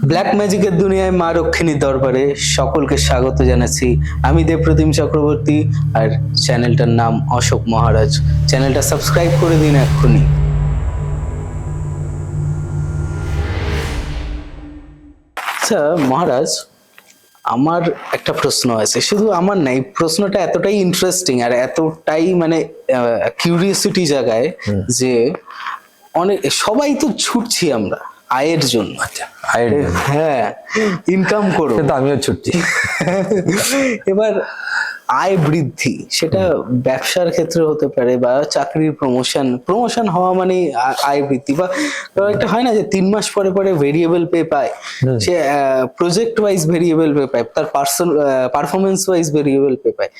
Black ম্যাজিকের দুনিয়ায় মা রক্ষিণীর দরবারে সকলকে স্বাগত জানাচ্ছি। আমি দেবপ্রতিম চক্রবর্তী, আর চ্যানেলটার নাম অশোক মহারাজ। চ্যানেলটা সাবস্ক্রাইব করে দিন এক্ষুনি। আচ্ছা মহারাজ, আমার একটা প্রশ্ন আছে, শুধু আমার নাই, প্রশ্নটা এতটাই ইন্টারেস্টিং আর এতটাই মানে কিউরিওসিটি জাগায় যে অনেক সবাই তো ছুটছি আমরা আয়ের জন্য। আচ্ছা, আয়ের জন্য। হ্যাঁ, ইনকাম করো। কিন্তু আমিও ছুটছি। এবার আয় বৃদ্ধি, সেটা ব্যবসার ক্ষেত্রে হতে পারে বা চাকরির প্রমোশন হওয়া মানে আয় বৃদ্ধি, বা একটা হয় না যে 3 মাস পরে পরে ভেরিয়েবল পে পায়, সে প্রজেক্ট ওয়াইজ ভেরিয়েবল পে পায়, তার পারফরমেন্স ওয়াইজ ভেরিয়েবল পে পায়।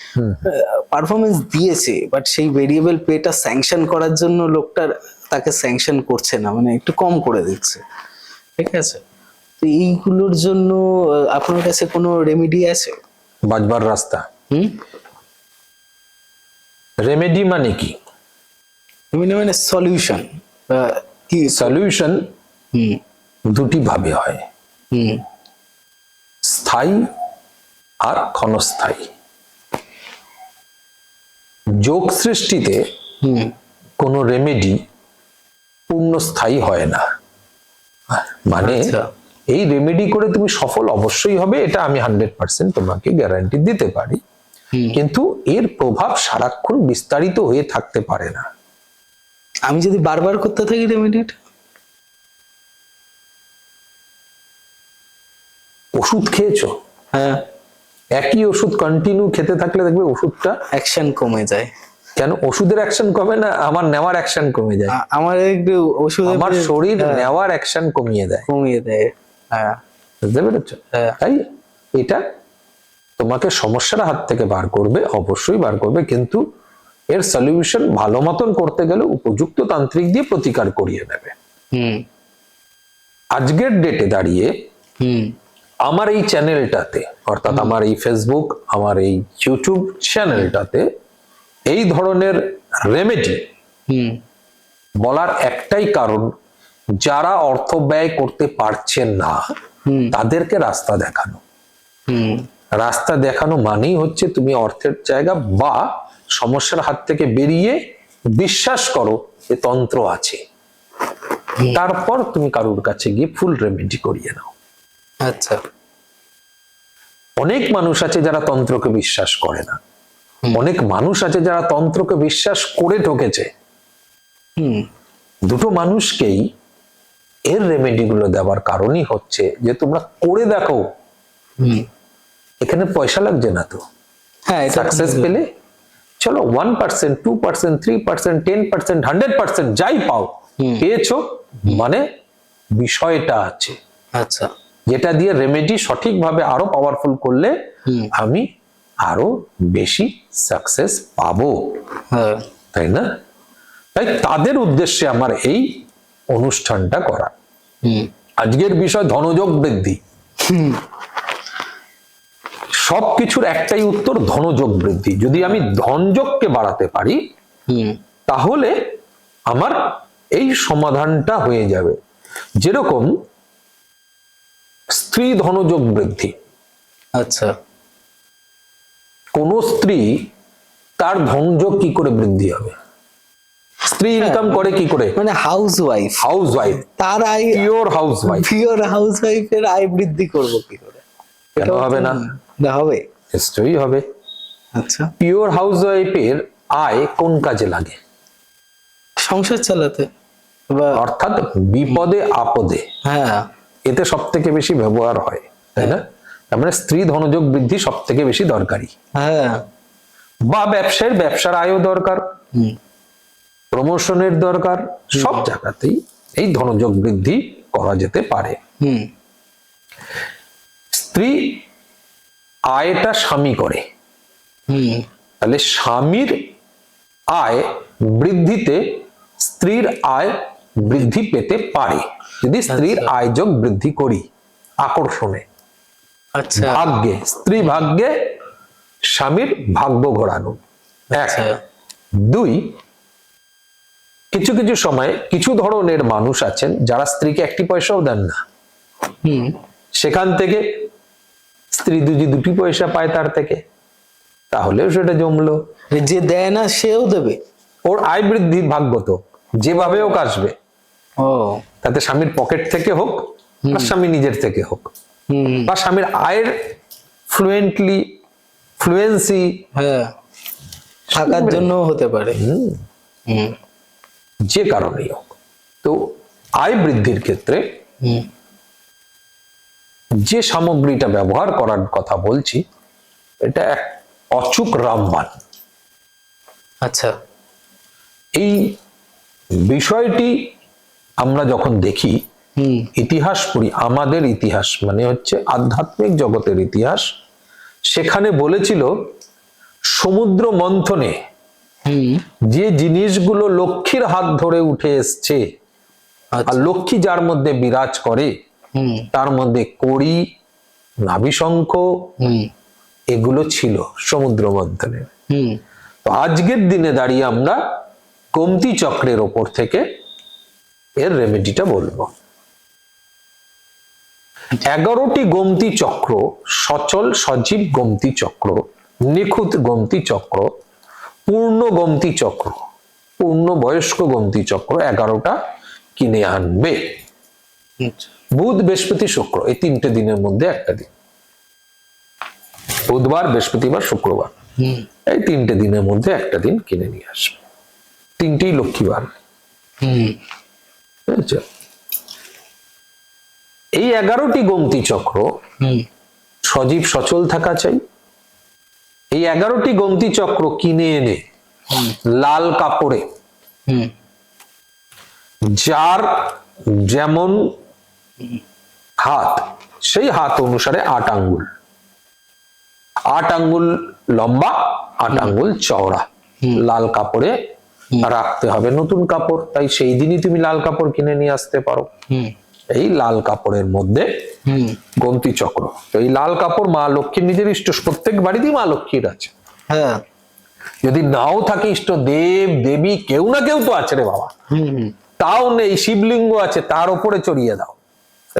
পারফরমেন্স দিয়েছে বাট সেই ভেরিয়েবল পেটা স্যাংশন করার জন্য লোকটার তাকে স্যাংশন করছে না, মানে একটু কম করে দিচ্ছে। ঠিক আছে, তো এইগুলোর জন্য আপনার কাছে কোনো রেমেডি আছে? বাঁচবার রাস্তা। হুম, রেমেডি মানে কি? মানে সলিউশন কি? সলিউশন হুম দুটি ভাবে হয়, হুম স্থায়ী আর ক্ষণস্থায়ী। যোগ সৃষ্টিতে হুম কোনো রেমেডি পূর্ণস্থায়ী হয় না। মানে আচ্ছা। এই রেমেডি করে তুমি সফল অবশ্যই হবে, এটা আমি 100% তোমাকে গ্যারান্টি দিতে পারি, কিন্তু এর প্রভাব সারাক্ষণ বিস্তারিত হয়ে থাকতে পারে না। আমি যদি বারবার করতে থাকি রেমেডিটা? ওষুধ খেয়েছো, হ্যাঁ, একই ওষুধ কন্টিনিউ খেতে থাকলে দেখবে ওষুধটা অ্যাকশন কমে যায়। কেন? ওষুধের অ্যাকশন কমে না, আমার নেওয়ার অ্যাকশন কমে যায়। আমার একটু ওষুধ আমার শরীর নেওয়ার অ্যাকশন কমিয়ে দেয়, কমিয়ে দেয়। হ্যাঁ বুঝতে পেরেছো? হ্যাঁ। তাই এটা তোমাকে সমস্যার হাত থেকে বার করবে, অবশ্যই বার করবে, কিন্তু এর সলিউশন ভালো মতন করতে গেলে উপযুক্ত তান্ত্রিক দিয়ে প্রতিকার করিয়ে নেবে। হুম আজকের ডেটে দাঁড়িয়ে হুম আমার এই চ্যানেলটাতে, অর্থাৎ আমার এই ফেসবুক, আমার এই ইউটিউব চ্যানেলটাতে এই ধরনের রেমেডি হুম বলার একটাই কারণ, যারা অর্থ ব্যয় করতে পারছেন না তাদেরকে রাস্তা দেখানো। হুম রাস্তা দেখানো মানেই হচ্ছে তুমি অর্থের জায়গা বা সমস্যার হাত থেকে বেরিয়ে বিশ্বাস করো যে তন্ত্র আছে, তারপর তুমি কারোর কাছে গিয়ে ফুল রেমেডি করিয়ে নাও। আচ্ছা। অনেক মানুষ আছে যারা তন্ত্রকে বিশ্বাস করে না, অনেক মানুষ আছে যারা তন্ত্রকে বিশ্বাস করে ঠকেছে। হুম দুটো মানুষকেই এর রেমেডি গুলো দেওয়ার কারণই হচ্ছে যে তোমরা করে দেখো, হুম এখানে পয়সা লাগছে না তো। হ্যাঁ, এটা সাকসেস পেলে চলো 1%, 2%, 3%, 10%, 100% যাই পাও, পেয়েছো মানে বিষয়টা আছে। আচ্ছা। যেটা দিয়ে রেমেডি সঠিকভাবে আরো পাওয়ারফুল করলে আমি আরো বেশি সাকসেস পাবো, হ্যাঁ। তাই না? তাই তাদের উদ্দেশ্যে আমার এই অনুষ্ঠানটা করা। আজকের বিষয় ধনযোগ বৃদ্ধি। সবকিছুর একটাই উত্তর, ধনযোগ বৃদ্ধি। যদি আমি ধনযোগকে বাড়াতে পারি তাহলে আমার এই সমাধানটা হয়ে যাবে। যেরকম স্ত্রী ধনযোগ বৃদ্ধি। আচ্ছা। কোন স্ত্রী তার ধনযোগ কি করে বৃদ্ধি হবে? স্ত্রী ইনকাম করে কি করে? মানে হাউস ওয়াইফ তার আয়, পিওর হাউস ওয়াইফের আয় বৃদ্ধি করব কি করে? কেন হবে না? হবে, নিশ্চয়ই হবে। আচ্ছা। পিওর হাউস ওয়াইফের আয় কোন কাজে লাগে? সংসার চালাতে, অর্থাৎ বিপদে আপদে। হ্যাঁ, এতে সব থেকে বেশি ব্যবহার হয়, তাই না? তার মানে স্ত্রী ধনযোগ বৃদ্ধি সব থেকে বেশি দরকারি। হ্যাঁ। বা ব্যবসার আয়ও দরকার, প্রমোশনের দরকার, সব জায়গাতেই এই ধনযোগ বৃদ্ধি করা যেতে পারে। স্ত্রী আয়টা স্বামী করে, তাহলে স্বামীর আয় বৃদ্ধিতে স্ত্রীর আয় বৃদ্ধি পেতে পারে যদি স্ত্রীর আয় যোগ বৃদ্ধি করি আকর্ষণে। আচ্ছা। ভাগ্যে, স্ত্রী ভাগ্যে স্বামীর ভাগ্য ঘোরানো। এক। দুই, কিছু কিছু সময় কিছু ধরনের মানুষ আছেন যারা স্ত্রীকে একটি পয়সাও দেন না, সেখান থেকে স্ত্রী দুটি পয়সা পায় তার থেকে, তাহলেও সেটা জমলো। যে দেয় না সেও দেবে। ওর আয় বৃদ্ধির ভাগ্য তো যেভাবে হোক আসবে, ও তাতে স্বামীর পকেট থেকে হোক বা স্বামী নিজের থেকে হোক, হুম বা স্বামীর আয়ের ফ্লুয়েন্সি হ্যাঁ থাকার জন্য হতে পারে। হুম যে কারণেই হোক। তো আয় বৃদ্ধির ক্ষেত্রে হুম যে সামগ্রীটা ব্যবহার করার কথা বলছি, এটা এক অচূক রামবাণ। আচ্ছা এই বিষয়টি আমরা যখন দেখি, হুম ইতিহাস পড়ি, আমাদের ইতিহাস মানে হচ্ছে আধ্যাত্মিক জগতের ইতিহাস, সেখানে বলেছিল সমুদ্র মন্থনে হুম যে জিনিসগুলো লক্ষ্মীর হাত ধরে উঠে এসছে, আর আচ্ছা লক্ষ্মী যার মধ্যে বিরাজ করে, হুম তার মধ্যে কড়ি, নাভিশঙ্খ, হুম এগুলো ছিল সমুদ্র মন্থনে। হুম তো আজকের দিনে দাঁড়িয়ে আমরা গোমতী চক্রের ওপর থেকে এর রেমেডিটা বলবো। 11টি গোমতী চক্র, সচল সজীব গোমতী চক্র, নিখুঁত গোমতী চক্র, পূর্ণ গোমতী চক্র, পূর্ণ বয়স্ক গোমতী চক্র 11টা কিনে আনবে। আচ্ছা বুধ, বৃহস্পতি, শুক্র, এই 3টে দিনের মধ্যে একটা দিন, বুধবার, বৃহস্পতিবার, শুক্রবার, হুম এই 3টে দিনের মধ্যে একটা দিন কিনে নিয়ে আসবে। 3টেই লক্ষ্মীবার, হুম বুঝেছো? এই 11টি গোমতী চক্র হুম সজীব সচল থাকা চাই। এই 11টি গোমতী চক্র কিনে এনে লাল কাপড়ে, হুম যার যেমন হাত সেই হাত অনুসারে 8 আঙ্গুল, 8 আঙ্গুল লম্বা, 8 আঙ্গুল চওড়া লাল কাপড়ে রাখতে হবে। নতুন কাপড়, তাই সেই দিনই তুমি লাল কাপড় কিনে নিয়ে আসতে পারো। হুম এই লাল কাপড়ের মধ্যে হুম গোমতী চক্র, তো এই লাল কাপড় মা লক্ষ্মীর নিজের ইষ্ট, প্রত্যেক বাড়িতেই মা লক্ষ্মীর আছে। হ্যাঁ যদি নাও থাকে ইষ্ট দেব দেবী, কেউ না কেউ তো আছে রে বাবা, হুম হুম তাও নেই, শিবলিঙ্গ আছে, তার উপরে চড়িয়ে দাও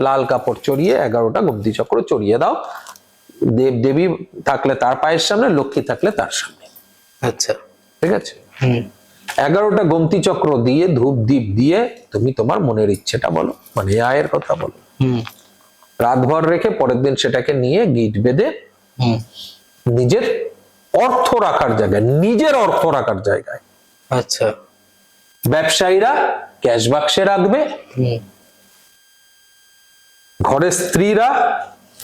লাল কাপড়, চড়িয়ে 11টা গোমতী চক্র চড়িয়ে দাও। দেব দেবী থাকলে তার পায়ের সামনে, লক্ষ্মী থাকলে তার সামনে, আচ্ছা ঠিক আছে? হুম 11টা গোমতী চক্র দিয়ে, ধূপ দীপ দিয়ে তুমি তোমার মনের ইচ্ছেটা বলো, মানে আয়ের কথা বলো। হুম রাতভর রেখে পরের দিন সেটাকে নিয়ে গিট বেঁধে হুম নিজের অর্থ রাখার জায়গায়, নিজের অর্থ রাখার জায়গায়, আচ্ছা ব্যবসায়ীরা ক্যাশ বাক্সে রাখবে, হুম ঘরের স্ত্রীরা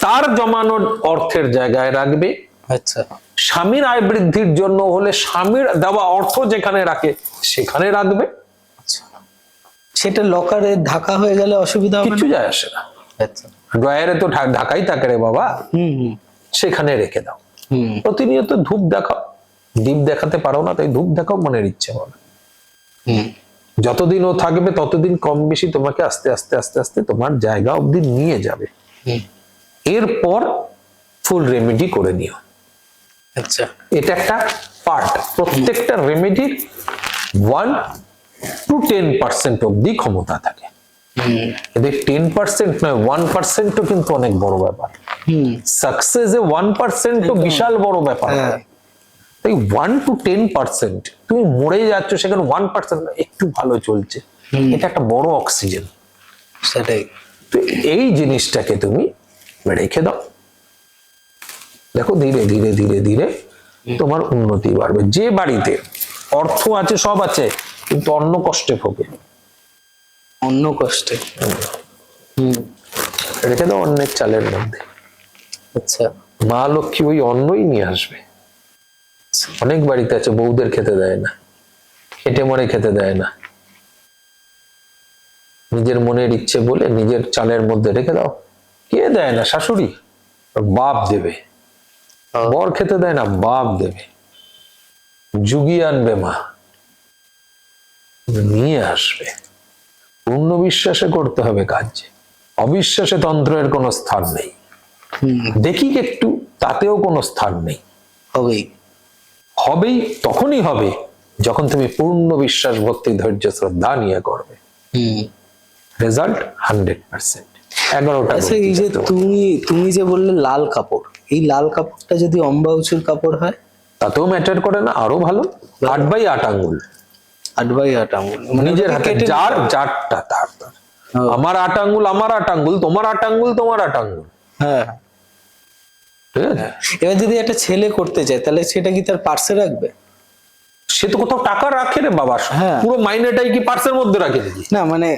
তার জমানো অর্থের জায়গায় রাখবে, আচ্ছা স্বামীর আয় বৃদ্ধির জন্য হলে স্বামীর দেওয়া অর্থ যেখানে রাখে সেখানে রাখবে। আচ্ছা সেটা লকারে ঢাকা হয়ে গেলে অসুবিধা হবে কিছু না? যায় আসে না, আচ্ছা ড্রয়ারে তো ঢাকাই থাকে রে বাবা, হুম হুম সেখানে রেখে দাও। হুম প্রতিনিয়ত ধূপ দেখাও, দীপ দেখাতে পারো না তাই ধূপ দেখাও মনের ইচ্ছে হবে। হুম যতদিন ও থাকবে ততদিন কম বেশি তোমাকে আস্তে আস্তে আস্তে আস্তে তোমার জায়গা অবধি নিয়ে যাবে। হুম এরপর ফুল রেমেডি করে নিও। আচ্ছা এটা একটা পার্ট, প্রত্যেকটা রেমেডির 1 to 10% অব্দি ক্ষমতা থাকে। হুম এদের 10% নয়, 1% কিন্তু অনেক বড় ব্যাপার। হুম সাকসেসে 1% তো বিশাল বড় ব্যাপার। হ্যাঁ। তাই 1 to 10% তুমি মরে যাচ্ছ, সেখানে 1% একটু ভালো চলছে, এটা একটা বড় অক্সিজেন। সেটাই তো এই জিনিসটাকে তুমি রেখে দাও, দেখো ধীরে ধীরে ধীরে ধীরে তোমার উন্নতি বাড়বে। যে বাড়িতে অর্থ আছে, সব আছে, কিন্তু অন্ন কষ্টে ভোগে, অন্য কষ্টে হুম রেখে দাও অন্যের চালের মধ্যে, আচ্ছা মা লক্ষ্মী ওই অন্নই নিয়ে আসবে। অনেক বাড়িতে আছে বউদের খেতে দেয় না, খেটে মরে খেতে দেয় না, নিজের মনের ইচ্ছে বলে নিজের চালের মধ্যে রেখে দাও। কে দেয় না? শাশুড়ি, বাপ দেবে। বর খেতে দেয় না, বাপ দেবে, যুগিয়ে আনবে মা, নিয়ে আসবে। পূর্ণ বিশ্বাসে করতে হবে কাজ, অবিশ্বাসে তন্ত্রের কোনো স্থান নেই। দেখি একটু, তাতেও কোনো স্থান নেই। হবেই হবেই তখনই হবে যখন তুমি পূর্ণ বিশ্বাস, ভক্তি, ধৈর্য, শ্রদ্ধা নিয়ে করবে। রেজাল্ট 100%। 11টা আচ্ছা, এই যে তুমি যে বললে লাল কাপড়, এই লাল কাপড়টা যদি অম্বাউচুর কাপড় হয়? তাতেও ম্যাটার করে না, আরো ভালো। 8/8 আঙ্গুল 8/8 আঙুল, মানে নিজের ওটাকে হাতে, কেটে যার নিতে হবে? যারটা তার তার। ও, আমার 8 আঙ্গুল আমার 8 আঙ্গুল, তোমার 8 আঙ্গুল তোমার 8 আঙ্গুল, হ্যাঁ। ঠিক আছে? এবার যদি একটা ছেলে করতে চায়, তাহলে সেটা কি তার পার্সে রাখবে? সে তো কোথাও টাকা রাখে রে বাবা, হ্যাঁ। পুরো মাইনেটাই কি পার্সের মধ্যে রাখে নাকি? না মানে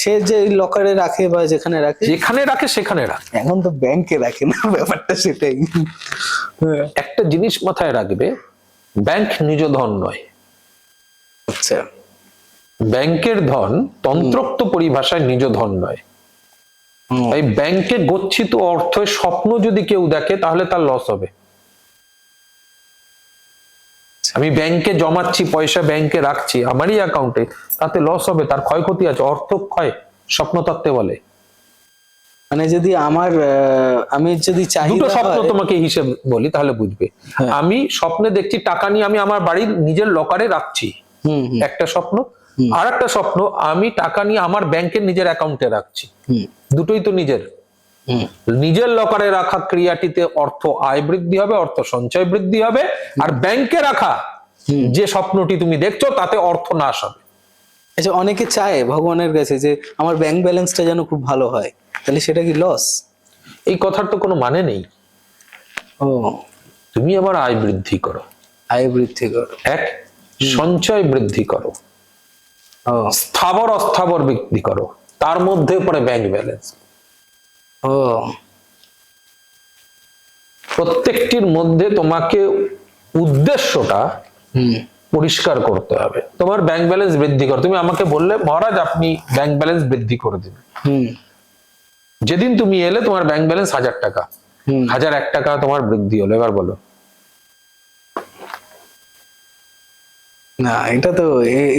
সে যে লকারে রাখে বা যেখানে রাখে, যেখানে রাখে সেখানে রাখে। এখন তো ব্যাংকে রাখে না, ব্যাপারটা সেটাই। হ্যাঁ। একটা জিনিস মাথায় রাখবে, ব্যাংক নিজ ধন নয়। আচ্ছা। ব্যাংকের ধন তন্ত্রোক্ত পরিভাষায় নিজ ধন নয়। হুম, এই ব্যাংকে গচ্ছিত অর্থের স্বপ্ন যদি কেউ দেখে তাহলে তার লস হবে। আমি ব্যাংকে জমাচ্ছি পয়সা, ব্যাংকে রাখছি আমারই অ্যাকাউন্টে, তাতে লস হবে, তার ক্ষয়ক্ষতি আছে, অর্থ ক্ষয় স্বপ্নতত্ত্বে বলে। মানে যদি আমি যদি দুটো চাহিদা স্বপ্ন হয়, তোমাকে হিসেব বলি তাহলে বুঝবে। হ্যাঁ। আমি স্বপ্নে দেখছি টাকা নিয়ে আমি আমার বাড়ির নিজের লকারে রাখছি, হুম হুম একটা স্বপ্ন। আর একটা স্বপ্ন, আমি টাকা নিয়ে আমার ব্যাংকের নিজের অ্যাকাউন্টে রাখছি, হুম দুটোই তো নিজের। হুম নিজের লকারে রাখা ক্রিয়াটিতে অর্থ আয় বৃদ্ধি হবে, অর্থ সঞ্চয় বৃদ্ধি হবে। আর ব্যাংকে রাখা যে স্বপ্নটি তুমি দেখছো তাতে অর্থ নাশ হবে। আচ্ছা, অনেকে চায় ভগবানের কাছে যে আমার ব্যাংক ব্যালেন্সটা যেন খুব ভালো হয়, তাহলে সেটা কি লস? এই কথার তো কোনো মানে নেই। ও, তুমি আমার আয় বৃদ্ধি করো, আয় বৃদ্ধি করো। এক, সঞ্চয় বৃদ্ধি করো, ও, স্থাবর অস্থাবর বৃদ্ধি করো, তার মধ্যে পড়ে ব্যাংক ব্যালেন্স। ও, প্রত্যেকটির মধ্যে তোমাকে উদ্দেশ্যটা হুম পরিষ্কার করতে হবে। তোমার ব্যাংক ব্যালেন্স বৃদ্ধি করো, তুমি আমাকে বললে মহারাজ আপনি ব্যাংক ব্যালেন্স বৃদ্ধি করে দিন। হুম যেদিন তুমি এলে তোমার ব্যাংক ব্যালেন্স 1000 টাকা, হুম 1001 টাকা তোমার বৃদ্ধি হলো, এবার বলো। না, এটা তো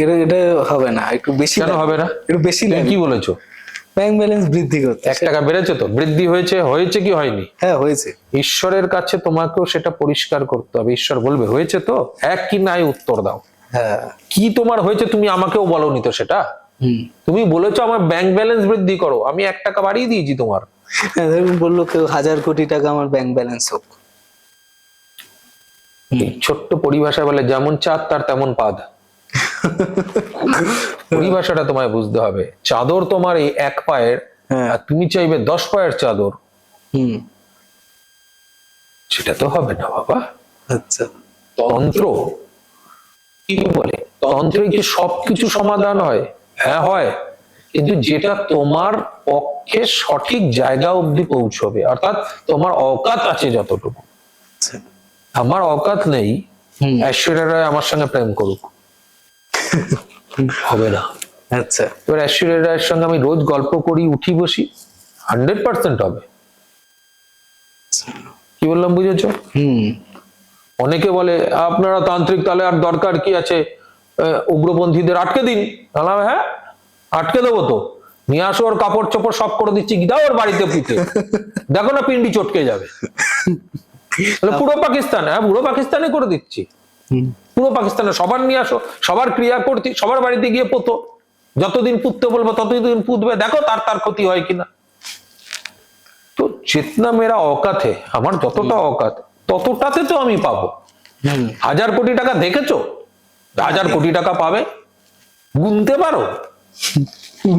এটা হবে না, একটু বেশি কেন লাগবে। হবে না? একটু বেশি তুমি লাগবে কি বলেছো? ব্যাংক ব্যালেন্স বৃদ্ধি করতে। 1 টাকা বেড়েছে তো, বৃদ্ধি হয়েছে, হয়েছে কি হয়নি? হ্যাঁ, হয়েছে। ঈশ্বরের কাছে তোমাকেও সেটা পরিষ্কার করতে হবে। ঈশ্বর বলবে হয়েছে তো, এক কি নাই উত্তর দাও। হ্যাঁ। কি তোমার হয়েছে তুমি আমাকেও বলোনি তো সেটা। হুম তুমি বলেছো আমার ব্যাংক ব্যালেন্স বৃদ্ধি করো, আমি 1 টাকা বাড়িয়ে দিয়েছি তোমার। হ্যাঁ, ধরুন বললো কেউ 1000 কোটি টাকা আমার ব্যাংক ব্যালেন্স হোক। এই ছোট্ট পরিভাষায় বলে যেমন চাঁদ তার তেমন পাদ। পরিভাষাটা তোমায় বুঝতে হবে। চাদর তোমার এই 1 পায়ের, হ্যাঁ। আর তুমি চাইবে 10 পায়ের চাদর, হুম সেটা তো হবে না বাবা। আচ্ছা। তন্ত্র কি বলে, তন্ত্রে কি সবকিছু সমাধান হয়? হ্যাঁ হয়, কিন্তু যেটা তোমার পক্ষে সঠিক জায়গা অবধি পৌঁছবে, অর্থাৎ তোমার অকাত আছে যতটুকু। আচ্ছা। আমার অকাত নেই হুম ঐশ্বর্যা রায় আমার সঙ্গে প্রেম করুক, হবে না। আচ্ছা। এবার ঐশ্বর্যা রায়ের সঙ্গে আমি রোজ গল্প করি, উঠি বসি, 100% হবে। কি বললাম বুঝেছো? হুম অনেকে বলে আপনারা তান্ত্রিক, তাহলে আর দরকার কি আছে, উগ্রপন্থীদের আটকে দিন। বললাম হ্যাঁ, আটকে দেবো তো, নিয়ে আসো ওর কাপড় চোপড় সব করে দিচ্ছি, দাও ওর বাড়িতে পুঁতে, দেখো না পিন্ডি চটকে যাবে। পুরো পাকিস্তান, হ্যাঁ পুরো পাকিস্তানে করে দিচ্ছি, হুম পুরো পাকিস্তানে সবার নিয়ে আসো, সবার ক্রিয়া করতে, সবার বাড়িতে গিয়ে পোতো, যতদিন পুততে বলবো ততদিন পুতবে, দেখো তার তার ক্ষতি হয় কিনা। তো চেতনা মেরা অকাত হে, আমার যতটা অকাত ততটাতে তো আমি পাবো। হুম 1000 কোটি টাকা দেখেছো, 1000 কোটি টাকা পাবে, গুনতে পারো?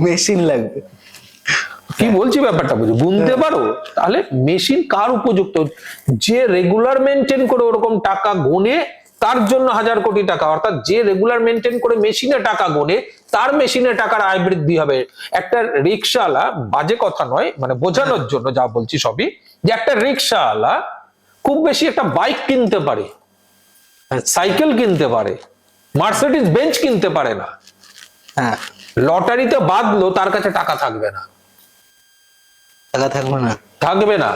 মেশিন লাগবে। কি বলছি ব্যাপারটা বুঝো, গুনতে পারো? তাহলে মেশিন কার উপযুক্ত? যে রেগুলার মেনটেন করে ওরকম টাকা গোনে, তার জন্য 1000 কোটি টাকা। অর্থাৎ যে রেগুলার মেনটেন করে মেশিনে টাকা গোনে, তার মেশিনে টাকার আয় বৃদ্ধি হবে। একটা রিক্সাওয়ালা, বাজে কথা নয়, মানে বোঝানোর জন্য যা বলছি সবই, যে একটা রিক্সাওয়ালা খুব বেশি একটা বাইক কিনতে পারে, সাইকেল কিনতে পারে, মার্সিডিজ বেঞ্চ কিনতে পারে না। হ্যাঁ, লটারিতে বাঁধলো, তার কাছে টাকা থাকবে না, টাকা থাকবে না। থাকবে না।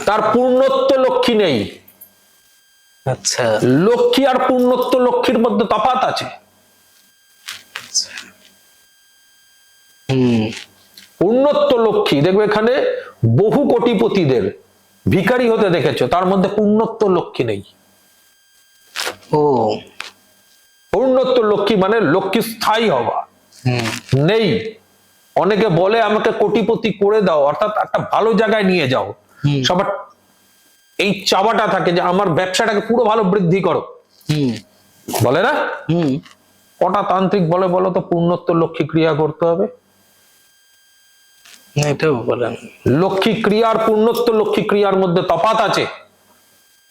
তার পূর্ণত্ব লক্ষ্মী নেই। আচ্ছা। লক্ষ্মী আর পূর্ণত্ব লক্ষ্মীর মধ্যে তফাৎ আছে। হুম পূর্ণত্ব লক্ষ্মী, দেখবে এখানে বহু কোটিপতিদের ভিখারি হতে দেখেছো, তার মধ্যে পূর্ণত্ব লক্ষ্মী নেই। ও, পূর্ণত্ব লক্ষ্মী মানে লক্ষ্মী স্থায়ী হওয়া হুম নেই। অনেকে বলে আমাকে কোটিপতি করে দাও, অর্থাৎ একটা ভালো জায়গায় নিয়ে যাও। সবার এই চাওয়াটা থাকে যে আমার ব্যবসাটাকে পুরো ভালো বৃদ্ধি করো, হুম বলে না? হুম কটা তান্ত্রিক বলে বলো তো পূর্ণত্ব লক্ষ্মী ক্রিয়া করতে হবে? এটাও বলেন। লক্ষ্মী ক্রিয়া আর পূর্ণত্ব লক্ষ্মী ক্রিয়ার মধ্যে তফাৎ আছে।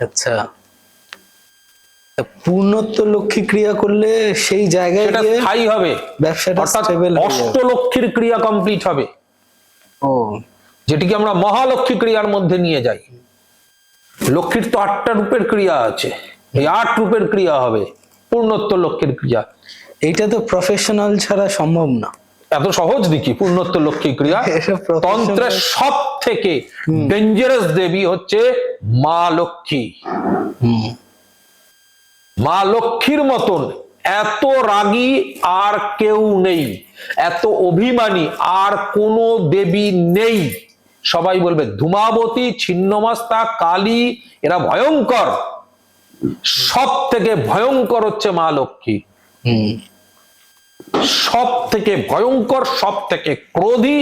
আচ্ছা, তা পূর্ণত্ব লক্ষ্মী ক্রিয়া করলে সেই জায়গায় সেটা গিয়ে স্থায়ী হবে, ব্যবসাটা অর্থাৎ স্টেবল হয়ে যাবে। অষ্টলক্ষ্মীর ক্রিয়া কমপ্লিট হবে, ও যেটিকে আমরা মহালক্ষ্মী ক্রিয়ার মধ্যে নিয়ে যাই। লক্ষ্মীর তো 8টা রূপের ক্রিয়া আছে, এই 8 রূপের ক্রিয়া হবে পূর্ণত্ব লক্ষ্মীর ক্রিয়া। এইটা তো প্রফেশনাল ছাড়া সম্ভব না। এত সহজ দেখি পূর্ণত্ব লক্ষ্মী ক্রিয়া। এসব professional- তন্ত্রের সব থেকে ডেঞ্জারাস দেবী হচ্ছে মা লক্ষ্মী। হুম মা লক্ষ্মীর মতন এত রাগী আর কেউ নেই, এত অভিমানী আর কোনো দেবী নেই। সবাই বলবে ধূমাবতী, ছিন্নমস্তা, কালী, এরা ভয়ঙ্কর। সব থেকে ভয়ঙ্কর হচ্ছে মা লক্ষ্মী, হুম সব থেকে ভয়ঙ্কর, সব থেকে ক্রোধী,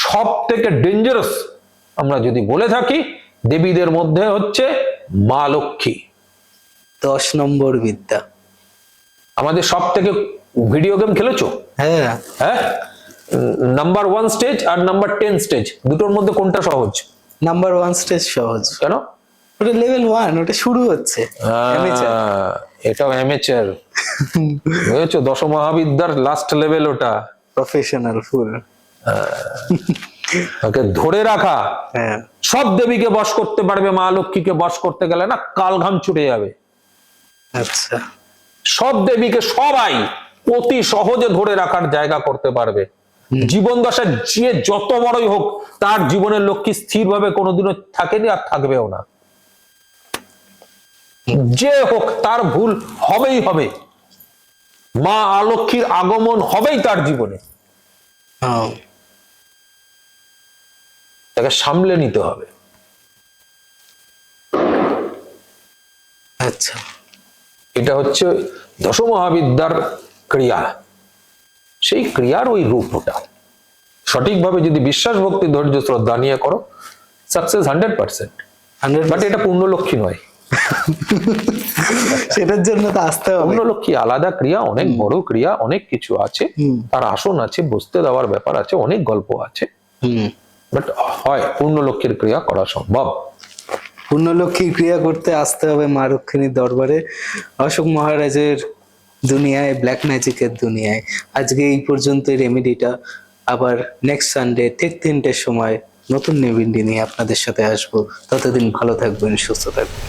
সব থেকে ডেঞ্জারাস আমরা যদি বলে থাকি দেবীদের মধ্যে হচ্ছে মা লক্ষ্মী। 10 নম্বর বিদ্যা। আমাদের সব থেকে ভিডিও গেম খেলেছো? হ্যাঁ, হ্যাঁ, নাম্বার 1 স্টেজ আর নাম্বার 10 স্টেজ, দুটোর মধ্যে কোনটা সহজ? নাম্বার 1 স্টেজ সহজ। কেন? ওটা লেভেল 1, ওটা শুরু হচ্ছে। Amateur। এটাও অ্যামেচার বুঝেছো? দশমহাবিদ্যার লাস্ট লেভেল ওটা। প্রফেশনাল ফুল। ওকে ধরে রাখা। হ্যাঁ, সব দেবীকে বশ করতে পারবে, মা লক্ষ্মীকে বশ করতে গেলে না কাল ঘাম ছুটে যাবে। আচ্ছা। সব দেবীকে সবাই অতি সহজে ধরে রাখার জায়গা করতে পারবে। জীবন দশা যে যত বড়ই হোক, তার জীবনের লক্ষ্মী স্থিরভাবে কোনোদিনও থাকেনি আর থাকবেও না। যে হোক তার ভুল হবেই হবে, মা অলক্ষ্মীর আগমন হবেই তার জীবনে, হ্যাঁ, তাকে সামলে নিতে হবে। আচ্ছা। এটা হচ্ছে দশমহাবিদ্যার ক্রিয়া, সেই ক্রিয়ার ওই রূপ ওটা। সঠিকভাবে যদি বিশ্বাস, ভক্তি, ধৈর্য, শ্রদ্ধা নিয়ে করো, সাকসেস 100%। 100%। বাট এটা পূর্ণ লক্ষ্মী নয়। সেটার জন্য তো আসতে হবে। পূর্ণ লক্ষ্মী আলাদা ক্রিয়া, অনেক বড় ক্রিয়া, অনেক কিছু আছে, তার আসন আছে, বসতে দেওয়ার ব্যাপার আছে, অনেক গল্প আছে। বাট হয় পূর্ণ লক্ষ্মীর ক্রিয়া করা সম্ভব। পূর্ণলক্ষ্মী ক্রিয়া করতে আসতে হবে মা রক্ষিণীর দরবারে, অশোক মহারাজের দুনিয়ায়, ব্ল্যাক ম্যাজিকের দুনিয়ায়। আজকে এই পর্যন্ত রেমেডিটা। আবার নেক্সট সানডে ঠিক 3টের সময় নতুন রেমেডি নিয়ে আপনাদের সাথে আসবো। ততদিন ভালো থাকবেন, সুস্থ থাকবেন।